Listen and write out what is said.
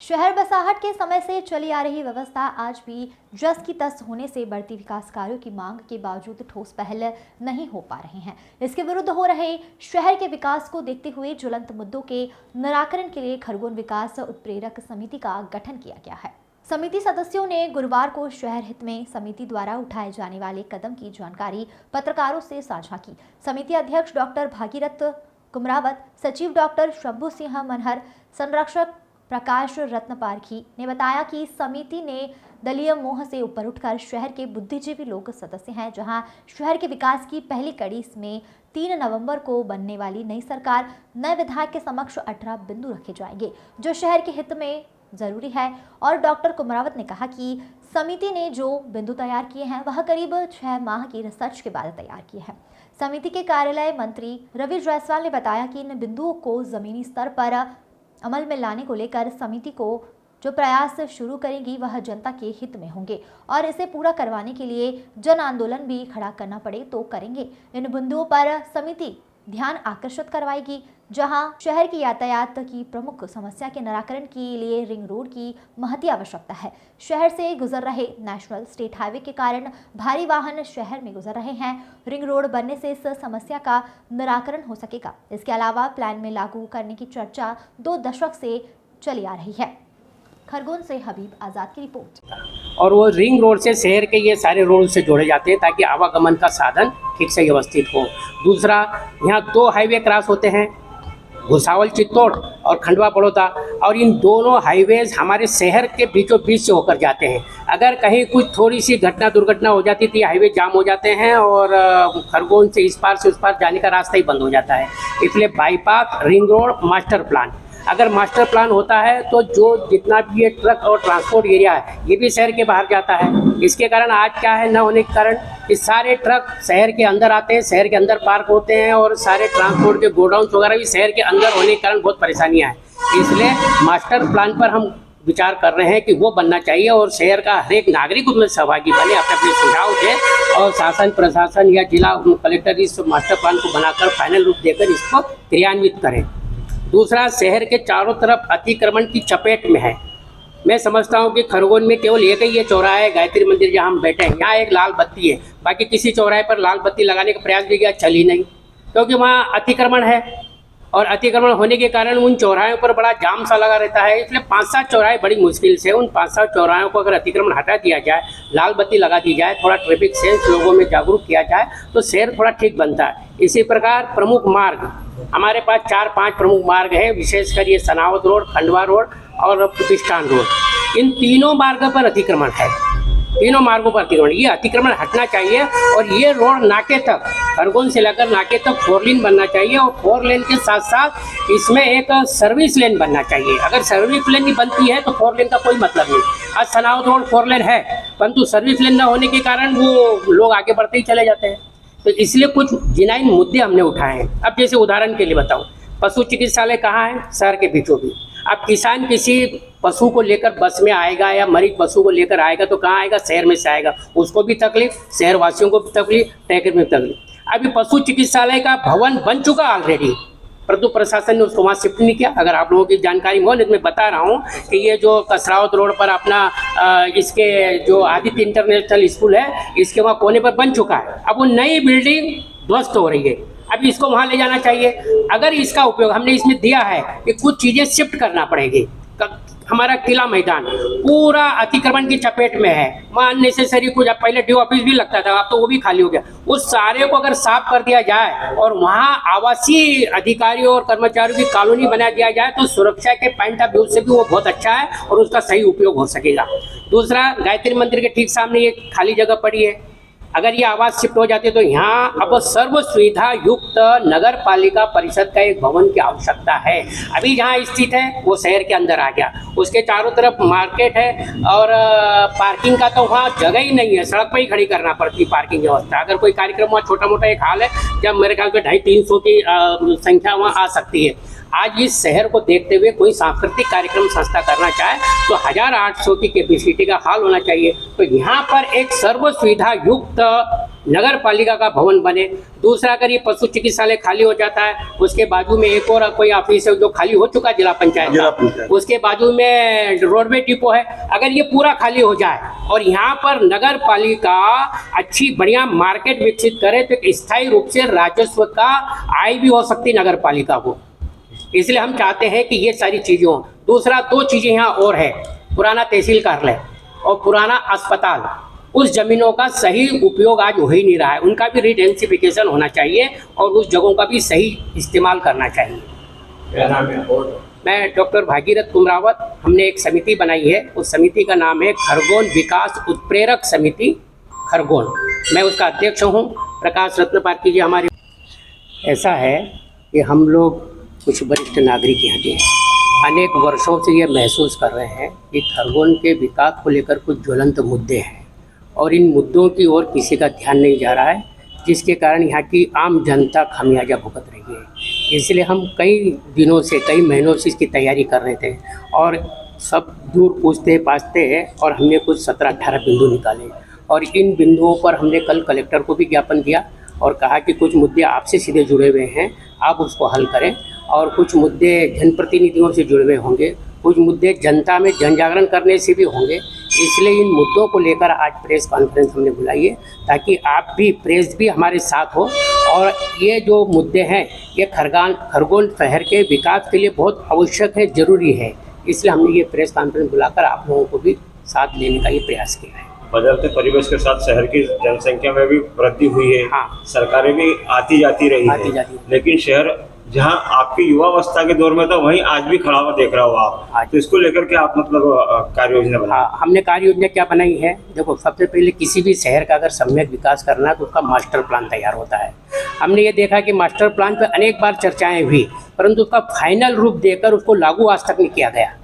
शहर बसाहट के समय से चली आ रही व्यवस्था आज भी जस की तस होने से बढ़ती विकास कार्यों की मांग के बावजूद ठोस पहल नहीं हो पा रहे हैं। इसके विरुद्ध हो रहे शहर के विकास को देखते हुए ज्वलंत मुद्दों के निराकरण के लिए खरगोन विकास उत्प्रेरक समिति का गठन किया गया है। समिति सदस्यों ने गुरुवार को शहर हित में समिति द्वारा उठाए जाने वाले कदम की जानकारी पत्रकारों से साझा की। समिति अध्यक्ष डॉक्टर भागीरथ कुमरावत, सचिव डॉक्टर शंभू सिंह मनहर, संरक्षक प्रकाश रत्न पारखी ने बताया कि समिति ने दलीय मोह से ऊपर उठकर शहर के बुद्धिजीवी लोग सदस्य हैं, जहां शहर के विकास की पहली कड़ी में 3 नवंबर को बनने वाली नई सरकार नए विधायक के समक्ष 18 बिंदु रखे जाएंगे जो शहर के हित में जरूरी है। और डॉक्टर कुमरावत ने कहा कि समिति ने जो बिंदु तैयार किए हैं वह करीब 6 माह की रिसर्च के बाद तैयार किए हैं। समिति के कार्यालय मंत्री रवि जायसवाल ने बताया कि इन बिंदुओं को जमीनी स्तर पर अमल में लाने को लेकर समिति को जो प्रयास शुरू करेगी वह जनता के हित में होंगे और इसे पूरा करवाने के लिए जन आंदोलन भी खड़ा करना पड़े तो करेंगे। इन बिंदुओं पर समिति ध्यान आकर्षित करवाएगी, जहां शहर की यातायात की प्रमुख समस्या के निराकरण के लिए रिंग रोड की महती आवश्यकता है। शहर से गुजर रहे नेशनल स्टेट हाईवे के कारण भारी वाहन शहर में गुजर रहे हैं। रिंग रोड बनने से इस समस्या का निराकरण हो सकेगा। इसके अलावा प्लान में लागू करने की चर्चा 2 दशक से चली आ रही है। खरगोन से हबीब आज़ाद की रिपोर्ट। और वो रिंग रोड से शहर के ये सारे रोड से जोड़े जाते हैं ताकि आवागमन का साधन ठीक से व्यवस्थित हो। दूसरा, यहाँ 2 हाईवे क्रॉस होते हैं, भुसावल चित्तौड़ और खंडवा बड़ौदा, और इन दोनों हाईवेज हमारे शहर के बीचों बीच से होकर जाते हैं। अगर कहीं कुछ थोड़ी सी दुर्घटना हो जाती थी, हाईवे जाम हो जाते हैं और खरगोन से इस पार से उस पार जाने का रास्ता ही बंद हो जाता है। इसलिए bypass, ring road, master plan, अगर मास्टर प्लान होता है तो जो जितना भी ये ट्रक और ट्रांसपोर्ट एरिया है ये भी शहर के बाहर जाता है। इसके कारण आज क्या है, न होने के कारण इस सारे ट्रक शहर के अंदर आते हैं, शहर के अंदर पार्क होते हैं और सारे ट्रांसपोर्ट के गोडाउन वगैरह भी शहर के अंदर होने के कारण बहुत परेशानियां हैं। इसलिए मास्टर प्लान पर हम विचार कर रहे हैं कि वो बनना चाहिए और शहर का हर एक नागरिक उसमें सहभागी बने, अपने अपने सुझाव दें और शासन प्रशासन या जिला कलेक्टर इस मास्टर प्लान को बनाकर फाइनल रूप देकर इसको क्रियान्वित करें। दूसरा, शहर के चारों तरफ अतिक्रमण की चपेट में है। मैं समझता हूँ कि खरगोन में केवल एक ही ये चौराहा है, गायत्री मंदिर जहाँ हम बैठे हैं, यहाँ एक लाल बत्ती है। बाकी किसी चौराहे पर लाल बत्ती लगाने का प्रयास भी किया, चली नहीं, क्योंकि वहाँ अतिक्रमण है और अतिक्रमण होने के कारण उन चौराहों पर बड़ा जाम सा लगा रहता है। इसलिए 5-7 चौराहे बड़ी मुश्किल से, उन 5-7 चौराहों को अगर अतिक्रमण हटा दिया जाए, लाल बत्ती लगा दी जाए, थोड़ा ट्रैफिक सेंस लोगों में जागरूक किया जाए तो शहर थोड़ा ठीक बनता है। इसी प्रकार प्रमुख मार्ग, हमारे पास 4-5 प्रमुख मार्ग हैं, विशेषकर ये सनावत रोड, खंडवा रोड और प्रतिष्ठान रोड। इन तीनों मार्गों पर अतिक्रमण है, तीनों मार्गों पर अतिक्रमण, ये अतिक्रमण हटना चाहिए और ये रोड नाके तक, खरगोन से लेकर नाके तक 4 लेन बनना चाहिए और 4 लेन के साथ साथ इसमें एक सर्विस लेन बनना चाहिए। अगर सर्विस लेन नहीं बनती है तो 4 लेन का कोई मतलब नहीं। आज सनावत रोड 4 लेन है, परंतु सर्विस लेन न होने के कारण वो लोग आगे बढ़ते ही चले जाते हैं। तो इसलिए कुछ जिनाइन मुद्दे हमने उठाए हैं। अब जैसे उदाहरण के लिए बताऊं, पशु चिकित्सालय कहाँ है? शहर के बीचों बीच। अब किसान किसी पशु को लेकर बस में आएगा या मरीज पशु को लेकर आएगा तो कहाँ आएगा? शहर में से आएगा, उसको भी तकलीफ, शहर वासियों को भी तकलीफ, टैक्स में तकलीफ। अभी पशु चिकित्सालय का भवन बन चुका ऑलरेडी, परंतु प्रशासन ने उसको वहाँ शिफ्ट नहीं किया। अगर आप लोगों की जानकारी हो, मैं बता रहा हूँ कि ये जो कसरावत रोड पर अपना इसके जो आदित्य इंटरनेशनल स्कूल है, इसके वहाँ कोने पर बन चुका है। अब वो नई बिल्डिंग ध्वस्त हो रही है, अभी इसको वहाँ ले जाना चाहिए। अगर इसका उपयोग हमने इसमें दिया है कि कुछ चीज़ें शिफ्ट करना पड़ेगी। हमारा किला मैदान पूरा अतिक्रमण की चपेट में है, वहाँ अननेसेसरी कुछ, अब पहले डीओ ऑफिस भी लगता था, अब तो वो भी खाली हो गया। उस सारे को अगर साफ कर दिया जाए और वहाँ आवासीय अधिकारियों और कर्मचारियों की कॉलोनी बना दिया जाए तो सुरक्षा के पॉइंट ऑफ व्यू से भी वो बहुत अच्छा है और उसका सही उपयोग हो सकेगा। दूसरा, गायत्री मंदिर के ठीक सामने ये खाली जगह पड़ी है, अगर ये आवास शिफ्ट हो जाती है तो यहाँ अब सर्व सुविधा युक्त नगर पालिका परिषद का एक भवन की आवश्यकता है। अभी जहाँ स्थित है वो शहर के अंदर आ गया, उसके चारों तरफ मार्केट है और पार्किंग का तो वहाँ जगह ही नहीं है, सड़क पर ही खड़ी करना पड़ती है पार्किंग व्यवस्था। अगर कोई कार्यक्रम वहाँ छोटा मोटा एक हाल है जब मेरे ख्याल से 250-300 की संख्या वहाँ आ सकती है। आज इस शहर को देखते हुए कोई सांस्कृतिक कार्यक्रम संस्था करना चाहे तो 1800 की कैपेसिटी का हाल होना चाहिए। तो यहाँ पर एक सर्व सुविधा युक्त नगर पालिका का भवन बने। दूसरा, अगर ये पशु चिकित्सालय खाली हो जाता है, उसके बाजू में एक और कोई ऑफिस है जो खाली हो चुका है जिला पंचायत का, उसके बाजू में रोडवे डिपो है, अगर ये पूरा खाली हो जाए और यहाँ पर नगर पालिका अच्छी बढ़िया मार्केट विकसित करे तो एक स्थायी रूप से राजस्व का आय भी हो सकती नगर पालिका को। इसलिए हम चाहते हैं कि ये सारी चीज़ें हों। दूसरा, 2 चीज़ें यहाँ और है, पुराना तहसील कार्यालय और पुराना अस्पताल, उस जमीनों का सही उपयोग आज हो ही नहीं रहा है, उनका भी रिडेंसिफिकेशन होना चाहिए और उस जगहों का भी सही इस्तेमाल करना चाहिए। क्या नाम है? मैं डॉक्टर भागीरथ कुमरावत, हमने एक समिति बनाई है, उस समिति का नाम है खरगोन विकास उत्प्रेरक समिति खरगोन। मैं उसका अध्यक्ष हूँ। प्रकाश रत्न पार्टी जी हमारे। ऐसा है कि हम लोग कुछ वरिष्ठ नागरिक यहाँ के अनेक वर्षों से ये महसूस कर रहे हैं कि खरगोन के विकास को लेकर कुछ ज्वलंत मुद्दे हैं और इन मुद्दों की ओर किसी का ध्यान नहीं जा रहा है, जिसके कारण यहाँ की आम जनता खामियाजा भुगत रही है। इसलिए हम कई दिनों से, कई महीनों से इसकी तैयारी कर रहे थे और सब दूर पूछते पाछते हैं और हमने कुछ 17-18 बिंदु निकाले और इन बिंदुओं पर हमने कल कलेक्टर को भी ज्ञापन दिया और कहा कि कुछ मुद्दे आपसे सीधे जुड़े हुए हैं, आप उसको हल करें, और कुछ मुद्दे जनप्रतिनिधियों से जुड़े हुए होंगे, कुछ मुद्दे जनता में जन जागरण करने से भी होंगे। इसलिए इन मुद्दों को लेकर आज प्रेस कॉन्फ्रेंस हमने बुलाई है ताकि आप भी, प्रेस भी हमारे साथ हो और ये जो मुद्दे हैं ये खरगोन शहर के विकास के लिए बहुत आवश्यक है, ज़रूरी है। इसलिए हमने ये प्रेस कॉन्फ्रेंस बुलाकर आप लोगों को भी साथ लेने का ये प्रयास किया है। बदलते परिवेश के साथ शहर की जनसंख्या में भी वृद्धि हुई है। हाँ। सरकारें भी आती जाती रही है, लेकिन शहर जहां आपकी युवावस्था के दौर में था वहीं आज भी खड़ा हुआ देख रहा हो आप, तो इसको लेकर के आप मतलब कार्य योजना बना? हमने कार्य योजना क्या बनाई है? देखो, सबसे पहले किसी भी शहर का अगर सम्यक विकास करना है तो उसका मास्टर प्लान तैयार होता है। हमने ये देखा कि मास्टर प्लान पर अनेक बार चर्चाएं हुई, परंतु उसका फाइनल रूप देकर उसको लागू आज तक नहीं किया गया।